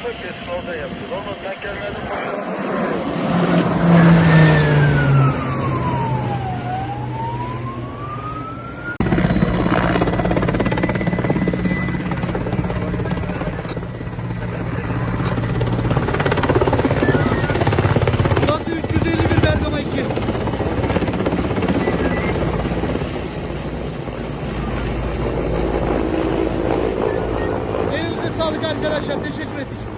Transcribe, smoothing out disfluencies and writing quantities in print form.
Kesin orada yapıyor. Ama tankerlerden boşaltıyor. Burası 351 Bergama 2. Elinize sağlık arkadaşlar. Teşekkür ederim.